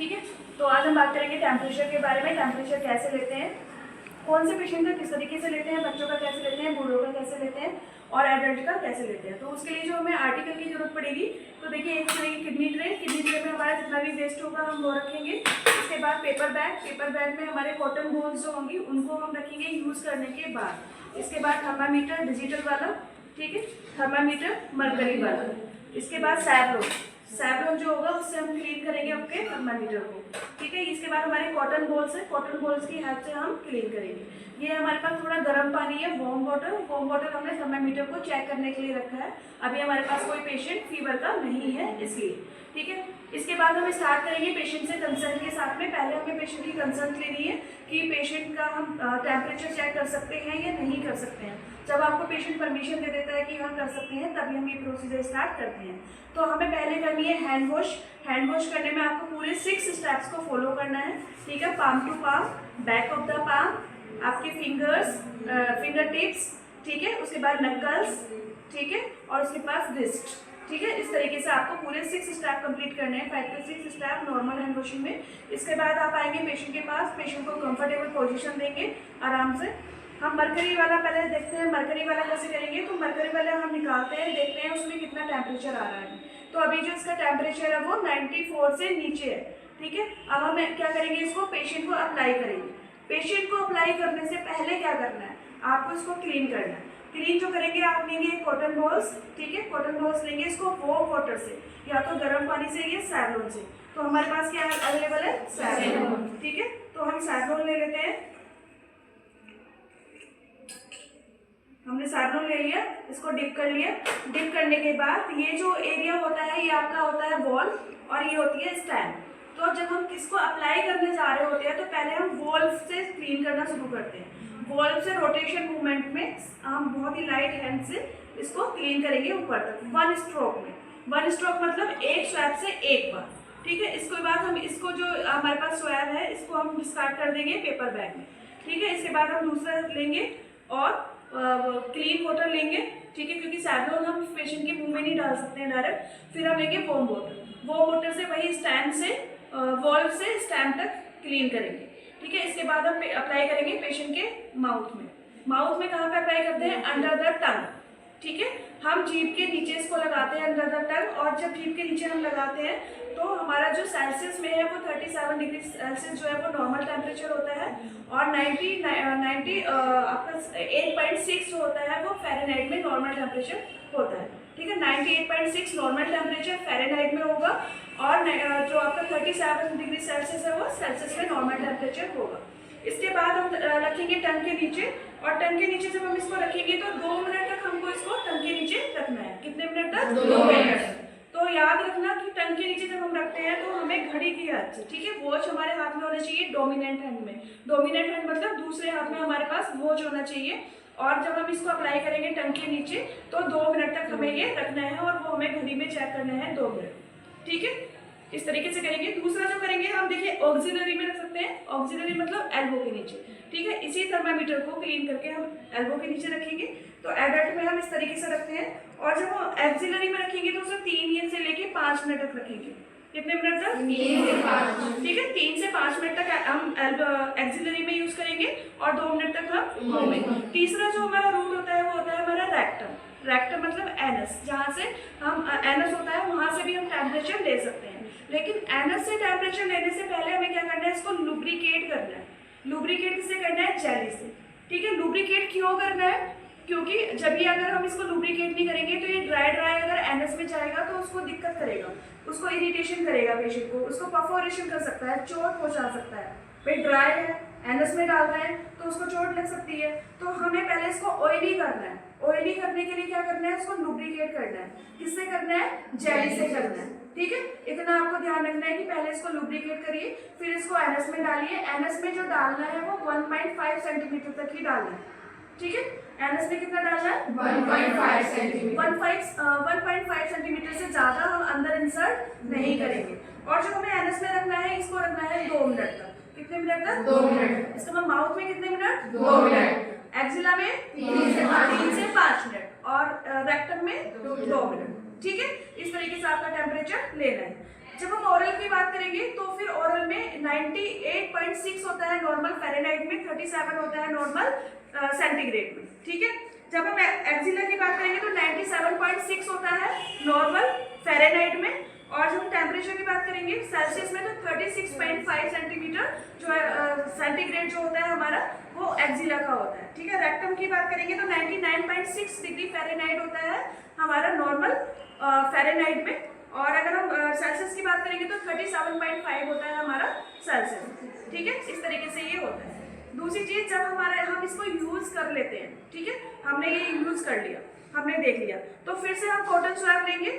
ठीक है। तो आज हम बात करेंगे टेम्परेचर के बारे में। टेम्परेचर कैसे लेते हैं, कौन से पेशेंट का किस तरीके से लेते हैं, बच्चों का कैसे लेते हैं, बूढ़ों का कैसे लेते हैं और एडल्ट का कैसे लेते हैं। तो उसके लिए जो हमें आर्टिकल की जरूरत पड़ेगी, तो देखिए एक रहेगी किडनी ट्रे में हमारा जितना भी वेस्ट होगा हम वो रखेंगे। इसके बाद पेपर बैग में हमारे कॉटन बॉल्स जो होंगी उनको हम रखेंगे यूज़ करने के बाद। इसके बाद थर्मामीटर डिजिटल वाला, ठीक है, थर्मामीटर मरकरी वाला। इसके बाद सैवलॉन जो होगा उससे हम क्लीन करेंगे आपके थर्मामीटर को, ठीक है। इसके बाद हमारे कॉटन बॉल्स है, कॉटन बॉल्स की हेल्प से हम क्लीन करेंगे। ये हमारे पास थोड़ा गर्म पानी है, वार्म वाटर हमने थर्मामीटर को चेक करने के लिए रखा है। अभी हमारे पास कोई पेशेंट फीवर का नहीं है इसलिए, ठीक है। इसके बाद हम स्टार्ट करेंगे पेशेंट से कंसर्न के साथ में। पहले हमें पेशेंट की कंसर्न लेनी है कि पेशेंट का हम टेम्परेचर चेक कर सकते हैं या नहीं कर सकते हैं। जब आपको पेशेंट परमिशन दे देता है कि हम कर सकते हैं, तभी हम ये प्रोसीजर स्टार्ट करते हैं। तो हमें पहले करनी है हैंड वॉश करने में आपको पूरे 6 स्टेप्स को फॉलो करना है, ठीक है। Palm to palm, back of the palm, आपके फिंगर टिप्स, ठीक है, उसके बाद नकल्स, ठीक है, और उसके पास रिस्ट, ठीक है। इस तरीके से आपको पूरे 6 स्टेप कंप्लीट करने हैं, 5 to 6 step normal hand washing में। इसके बाद आप आएंगे पेशेंट के पास, पेशेंट को कंफर्टेबल पोजीशन देंगे आराम से। हम मरकरी वाला पहले देखते हैं, मरकरी वाला कैसे करेंगे। तो मरकरी वाला हम निकालते हैं, देखते हैं उसमें कितना टेम्परेचर आ रहा है। तो अभी जो इसका टेम्परेचर है वो 94 से नीचे है, ठीक है। अब हम क्या करेंगे, इसको पेशेंट को अप्लाई करेंगे। पेशेंट को अप्लाई करने से पहले क्या करना है, आपको इसको क्लीन करना है। क्लीन जो करेंगे आप लेंगे कॉटन बॉल्स, ठीक है, कॉटन बॉल्स लेंगे, इसको वार्म वाटर से या तो गर्म पानी से या सैवलॉन से। तो हमारे पास क्या अवेलेबल है, सैवलॉन, ठीक है। तो हम सैवलॉन ले लेते हैं, हमने सैवलॉन ले लिया, इसको डिप कर लिया। डिप करने के बाद ये जो एरिया होता है ये आपका होता है वॉल और ये होती है स्टैंड। तो जब हम इसको अप्लाई करने जा रहे होते हैं तो पहले हम वॉल्व से क्लीन करना शुरू करते हैं। वॉल्व से रोटेशन मूवमेंट में हम बहुत ही लाइट हैंड से इसको क्लीन करेंगे ऊपर तक, 1 स्ट्रोक में। 1 स्ट्रोक मतलब एक स्वैप से एक बार, ठीक है। इसके बाद हम इसको जो हमारे पास स्वैप है इसको हम डिस्कार्ड कर देंगे पेपर बैग में, ठीक है। इसके बाद हम दूसरा लेंगे और क्लीन वाटर लेंगे, ठीक है, क्योंकि सैवलॉन हम पेशेंट के मुंह में नहीं डाल सकते हैं डायरेक्ट। फिर हम लेंगे वार्म वाटर से वही स्टैंड से वॉल्व से स्टैंड तक क्लीन करेंगे, ठीक है। इसके बाद हम अप्लाई करेंगे पेशेंट के माउथ में कहाँ पे अप्लाई करते हैं, अंडर द टंग, ठीक है। हम जीभ के नीचे इसको लगाते हैं अंडर द टंग, और जब जीभ के नीचे हम लगाते हैं तो हमारा जो सेल्सियस में है वो 37 डिग्री सेल्सियस जो है वो नॉर्मल टेम्परेचर होता है, और 90 आपका 8.6 जो होता है वो फ़ारेनहाइट में नॉर्मल टेम्परेचर होता है, ठीक है। 98.6 नॉर्मल टेम्परेचर फ़ारेनहाइट में होगा, और जो आपका 37 डिग्री सेल्सियस है वो सेल्सियस में नॉर्मल टेम्परेचर होगा। इसके बाद हम रखेंगे टंग के नीचे, और टंग के नीचे जब हम इसको रखेंगे तो 2 मिनट तक हमको इसको टंग के नीचे रखना है। कितने मिनट तक, 2 मिनट। तो याद रखना कि टंग के नीचे जब हम रखते हैं तो हमें घड़ी की याद से, ठीक है, वॉच हमारे हाथ में होना चाहिए डोमिनेंट हैंड में। डोमिनेंट हैंड मतलब दूसरे हाथ में हमारे पास वॉच होना चाहिए, और जब हम इसको अप्लाई करेंगे टंग के नीचे तो 2 मिनट तक हमें ये रखना है, और वो हमें घड़ी में चेक करना है 2 मिनट, ठीक है। इस तरीके से करेंगे। दूसरा जो करेंगे हम देखिए ऑक्सिलरी में रख सकते हैं, ऑक्सिलरी मतलब एल्बो के नीचे, ठीक है। इसी थर्मामीटर को क्लीन करके हम एल्बो के नीचे रखेंगे। तो एडल्ट में हम इस तरीके से रखते हैं, और जब हम एक्सिलरी में रखेंगे तो उसे 3 से लेके 5 मिनट तक रखेंगे। कितने मिनट तक, 3 से 5, ठीक है। 3 से 5 मिनट तक हम एक्सिलरी में यूज करेंगे, और 2 मिनट तक हम मुंह में। तीसरा जो हमारा रूट होता है वो होता है हमारा रेक्टम मतलब एनस, जहाँ से हम एनस होता है वहाँ से भी हम टेम्परेचर ले सकते हैं। लेकिन एनस से टेम्परेचर लेने से पहले हमें क्या करना है, इसको लुब्रिकेट करना है। लुब्रिकेट किससे करना है, जेली से, ठीक है। लुब्रिकेट क्यों करना है, क्योंकि जब भी अगर हम इसको लुब्रिकेट नहीं करेंगे तो ये ड्राई अगर एनस में जाएगा तो उसको दिक्कत करेगा, उसको इरिटेशन करेगा पेशेंट को, उसको परफोरेशन कर सकता है, चोट पहुंचा सकता है। भाई ड्राई है, एनस में डाल रहे हैं तो उसको चोट लग सकती है। तो हमें पहले इसको ऑयली करना है। ऑयली करने के लिए क्या करना है, इसको लुब्रिकेट करना है। किससे करना है, जेली से करना है, ठीक है। इतना आपको ध्यान रखना है कि पहले इसको लुब्रिकेट करिए, फिर इसको एनस में डालिए। एनस में जो डालना है वो 1.5 सेंटीमीटर तक ही डालना है, ठीक है। एनएस में कितना डालना है, 1.5 सेंटीमीटर। 1.5 सेंटीमीटर से ज्यादा हम अंदर इंसर्ट नहीं करेंगे। और जो हमें एनएस में रखना है इसको रखना है 2 मिनट तक। कितने मिनट तक, 2 मिनट। इसका मतलब माउथ में कितने मिनट, 2 मिनट। एक्सिला में 3 से 5 मिनट, और रेक्टम में 2 मिनट, ठीक है। इस तरीके से आपका टेम्परेचर लेना है। जब हम ओरल की बात करेंगे तो फिर ओरल 98.6 होता है नॉर्मल फ़ारेनहाइट में, 37 होता है नॉर्मल सेंटीग्रेड में, ठीक है। जब हम एक्सिला की बात करेंगे तो 97.6 होता है नॉर्मल फ़ारेनहाइट में, और जब हम टेम्परेचर की बात करेंगे सेल्सियस में तो 36.5 सेंटीमीटर जो है सेंटीग्रेड जो होता है हमारा वो एक्सिला का होता है, ठीक है। रेक्टम की बात करेंगे तो 99.6 डिग्री फ़ारेनहाइट होता है हमारा नॉर्मल फ़ारेनहाइट में, और अगर हम सेल्सियस की बात करेंगे तो 37.5 होता है हमारा सेल्सियस, ठीक है। इस तरीके से ये होता है। दूसरी चीज़, जब हम इसको यूज़ कर लेते हैं, ठीक है, हमने ये यूज़ कर लिया, हमने देख लिया, तो फिर से हम कॉटन स्वैब लेंगे,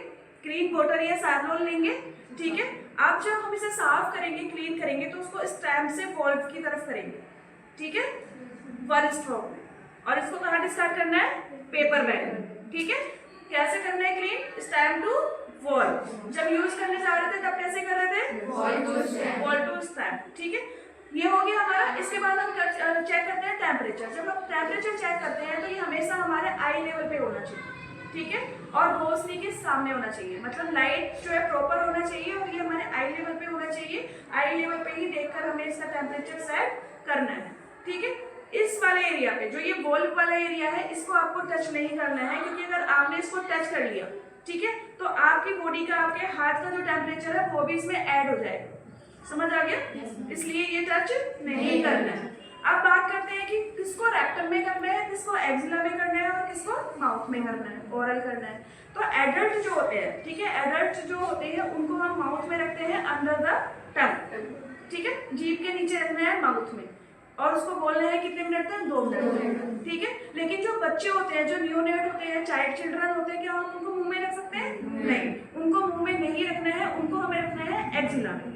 क्लीन वाटर या सैवलॉन लेंगे, ठीक है। अब जब हम इसे साफ करेंगे, क्लीन करेंगे, तो उसको स्टैम्प से वॉल्व की तरफ करेंगे, ठीक है, 1 स्ट्रोक में, और इसको कहाँ डिस्कार्ड करना है, पेपर बैग में, ठीक है। कैसे करना है क्लीन, स्टैम्प टू वॉल। जब यूज करने जा रहे थे तब कैसे कर रहे थे, वॉल टू स्टैम्प, ठीक है। ये हो गया हमारा। इसके बाद हम चेक करते हैं टेम्परेचर। जब हम टेम्परेचर चेक करते हैं तो ये हमेशा हमारे आई लेवल पे होना चाहिए, ठीक है, और रोशनी के सामने होना चाहिए, मतलब लाइट जो है प्रॉपर होना चाहिए, और ये हमारे आई लेवल पे होना चाहिए। आई लेवल पे ही देखकर हमें इसका टेम्परेचर सेट करना है, ठीक है। इस वाले एरिया पे, जो ये वॉल्व वाला एरिया है, इसको आपको टच नहीं करना है, क्योंकि अगर आपने इसको टच कर लिया, ठीक है, तो आपकी बॉडी का, आपके हाथ का जो टेम्परेचर है वो भी इसमें ऐड हो जाएगा। समझ आ गया? इसलिए ये टच नहीं करना है। अब बात करते हैं कि किसको रेक्टम में करना है, किसको एक्सिला में करना है, और किसको माउथ में करना है, ओरल करना है। तो एडल्ट जो होते हैं, ठीक है, एडल्ट जो होते हैं उनको हम माउथ में रखते हैं, अंडर द टंग, ठीक है, जीभ के नीचे रखना है माउथ में, और उसको बोलना है कितने मिनट तक, 2 मिनट, ठीक है। लेकिन जो बच्चे होते हैं, जो न्यूनेट होते हैं, चाइल्ड चिल्ड्रन होते हैं, क्या हम उनको मुंह में रख सकते हैं? नहीं, उनको मुंह में नहीं रखना है, उनको हमें रखना है एक्सिला में,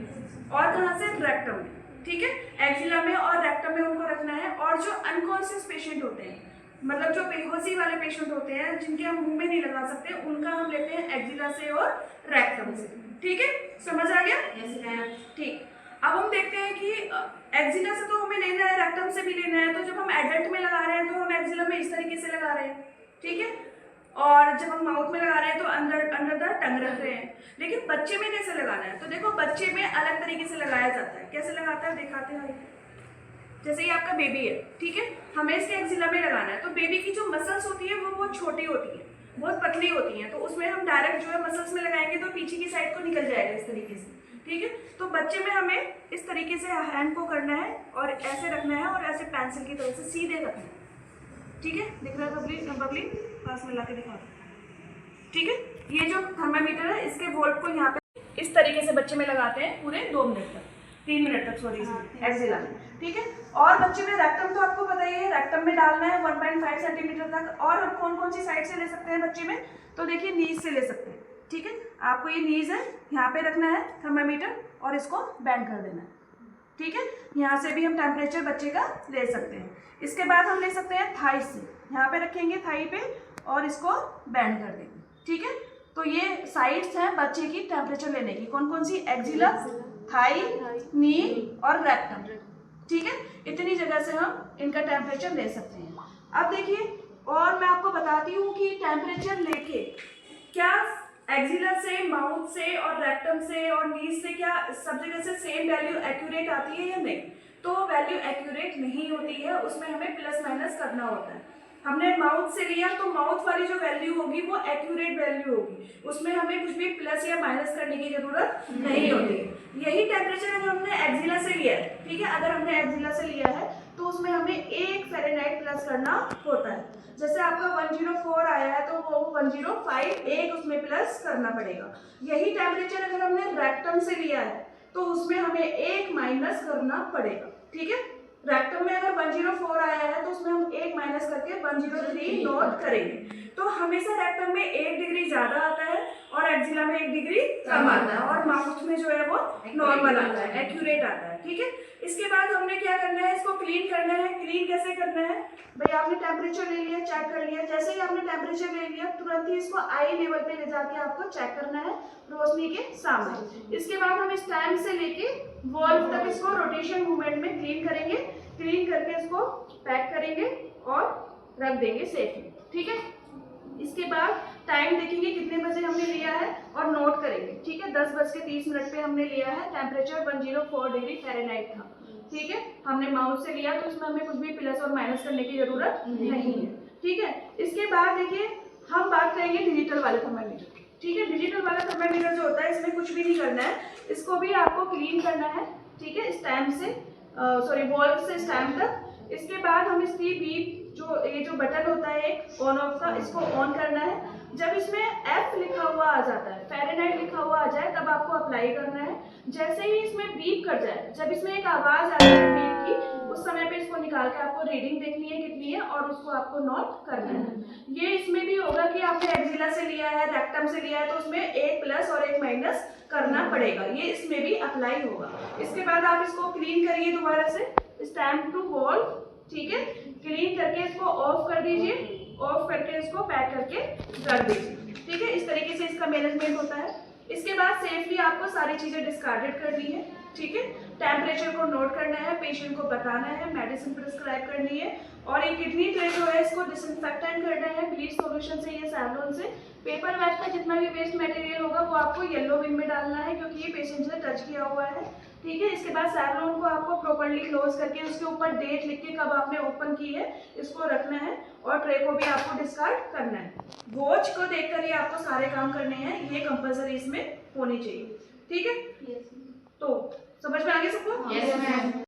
और कहाँ से, रेक्टम में, ठीक है, एक्सिला में और रेक्टम में उनको रखना है। और जो अनकॉन्शियस पेशेंट होते हैं, मतलब जो बेहोशी वाले पेशेंट होते हैं, जिनके हम मुंह में नहीं लगा सकते, उनका हम लेते हैं एक्सिला से और रेक्टम से, ठीक है। समझ आ गया? ठीक। अब हम देखते हैं कि एक्सिला से तो हमें लेना है, रेक्टम से भी लेना है। तो जब हम एडल्ट में लगा रहे हैं तो हम एक्सिला में इस तरीके से लगा रहे हैं, ठीक है, और जब हम माउथ में लगा रहे हैं तो अंडर द टंग रख रहे हैं। लेकिन बच्चे में कैसे लगाना है, तो देखो बच्चे में अलग तरीके से लगाया जाता है। कैसे लगाता है दिखाते हैं। जैसे ये आपका बेबी है, ठीक है, हमें इसके एक्सिला में लगाना है, तो बेबी की जो मसल्स होती है वो बहुत छोटी होती है, बहुत पतली होती हैं, तो उसमें हम डायरेक्ट जो है मसल्स में लगाएंगे तो पीछे की साइड को निकल जाएगा इस तरीके से, ठीक है। तो बच्चे में हमें इस तरीके से हैंड को करना है और ऐसे रखना है और ऐसे पेंसिल की तरह से सीधे रखना है, ठीक है। दिख रहा है बबली पास में ला के दिखा दो, ठीक है। ये जो थर्मामीटर है इसके वोल्ट को यहाँ पे इस तरीके से बच्चे में लगाते हैं पूरे 2 मिनट तक, 3 मिनट तक, सॉरी, एक्सिला में, ठीक है। और बच्चे में रेक्टम तो आपको पता ही है, रेक्टम में डालना है 1.5 सेंटीमीटर तक। और हम कौन कौन सी साइड से ले सकते हैं बच्चे में, तो देखिए नीज से ले सकते हैं, ठीक है। आपको ये नीज है, यहाँ पे रखना है थर्मामीटर और इसको बैंड कर देना है, ठीक है। यहाँ से भी हम टेम्परेचर बच्चे का ले सकते हैं। इसके बाद हम ले सकते हैं थाई से, यहाँ पे रखेंगे थाई पे और इसको बैंड कर देंगे, ठीक है। तो ये साइड्स हैं बच्चे की टेम्परेचर लेने की, कौन कौन सी, एक्सिला, थाई, नी और रेक्टम, ठीक है। इतनी जगह से हम इनका टेम्परेचर ले सकते हैं। अब देखिए, और मैं आपको बताती हूँ कि टेम्परेचर लेके क्या एक्सिला से, माउथ से और रेक्टम से और नीज से क्या सब जगह से सेम वैल्यू एक्यूरेट आती है या नहीं। तो वैल्यू एक्यूरेट नहीं होती है, उसमें हमें प्लस माइनस करना होता है। हमने माउथ से लिया तो माउथ वाली जो वैल्यू होगी वो एक्यूरेट वैल्यू होगी, उसमें हमें कुछ भी प्लस या माइनस करने की जरूरत नहीं होती। यही टेम्परेचर अगर हमने एक्सिला से लिया है, ठीक है, अगर हमने एक्सिला से लिया है तो उसमें हमें 1 फ़ारेनहाइट प्लस करना होता है। जैसे आपका 104 आया है तो वो 105 एक उसमें प्लस करना पड़ेगा। यही टेम्परेचर अगर हमने रेक्टम से लिया है तो उसमें हमें 1 माइनस करना पड़ेगा, ठीक है। रेक्टम में अगर 104 आया है तो उसमें हम 1 माइनस करके 103 नोट करेंगे। तो हमेशा रेक्टम में 1 डिग्री ज्यादा आता है और एक्सिला में 1 डिग्री कम आता है, और माउथ में जो है वो नॉर्मल आता है, एक्यूरेट आता है, ठीक है। इसके बाद हमने क्या करना है, इसको क्लीन करना है। क्लीन कैसे करना है भाई, आपने टेम्परेचर ले लिया, चेक कर लिया, जैसे ही आपने टेम्परेचर ले लिया तुरंत ही इसको आई लेवल पे ले जाके आपको चेक करना है रोशनी के सामने। इसके बाद हम स्टैंड से लेके वॉल्व तक इसको रोटेशन मूवमेंट में क्लीन करेंगे। क्लीन करके इसको पैक करेंगे और रख देंगे सेफली, ठीक है। इसके बाद टाइम देखेंगे कितने बजे हमने लिया है और नोट करेंगे, ठीक है। 10:30 पे हमने लिया है, टेम्परेचर 104 डिग्री फ़ारेनहाइट था, ठीक है। हमने माउस से लिया तो इसमें हमें कुछ भी प्लस और माइनस करने की जरूरत नहीं है, ठीक है। इसके बाद देखिए हम बात करेंगे डिजिटल वाले थर्मामीटर, ठीक है। डिजिटल वाला थर्मामीटर जो होता है इसमें कुछ भी नहीं करना है, इसको भी आपको क्लीन करना है, ठीक है, स्टैम्प से वॉल्व से स्टैम्प तक। इसके बाद हम इसकी बीप ये जो बटन होता है एक ऑन ऑफ का, इसको ऑन करना है। जब इसमें F लिखा हुआ आ जाता है, फ़ारेनहाइट लिखा हुआ आ जाए, तब आपको अप्लाई करना है। जैसे ही इसमें बीप कर जाए, जब इसमें एक आवाज़ आ जाए बीप की, उस समय पे इसको निकाल के आपको रीडिंग देखनी है कितनी है और उसको आपको नोट करना है। ये इसमें भी होगा कि आपने एक्सिला से लिया है, रेक्टम से लिया है, तो उसमें एक प्लस और एक माइनस करना पड़ेगा, ये इसमें भी अप्लाई होगा। इसके बाद आप इसको क्लीन करिए दोबारा से, स्टैम्प टू वॉल, ठीक है। क्लीन करके इसको ऑफ कर दीजिए, ऑफ करके इसको पैक करके रख दीजिए, ठीक है। इस तरीके से इसका मैनेजमेंट होता है। इसके बाद सेफली आपको सारी चीज़ें डिस्कार्डेड करनी है, ठीक है। टेम्परेचर को नोट करना है, पेशेंट को बताना है, मेडिसिन प्रिस्क्राइब करनी है और ये किडनी ट्रे जो है इसको डिसइंफेक्टेंट करना है ब्लीच सॉल्यूशन से या सैवलॉन से। पेपर बैग का जितना भी वेस्ट मटेरियल होगा वो आपको येलो बिन में डालना है क्योंकि ये पेशेंट ने टच किया हुआ है, ठीक है। इसके बाद सैवलॉन को आपको प्रॉपर्ली क्लोज करके उसके ऊपर डेट लिख के कब आपने ओपन की है इसको रखना है और ट्रे को भी आपको डिस्कार्ड करना है। वॉच को देखकर ही आपको सारे काम करने हैं, ये कंपलसरी इसमें होनी चाहिए, ठीक है। तो समझ में आ गया सबको? Yes ma'am.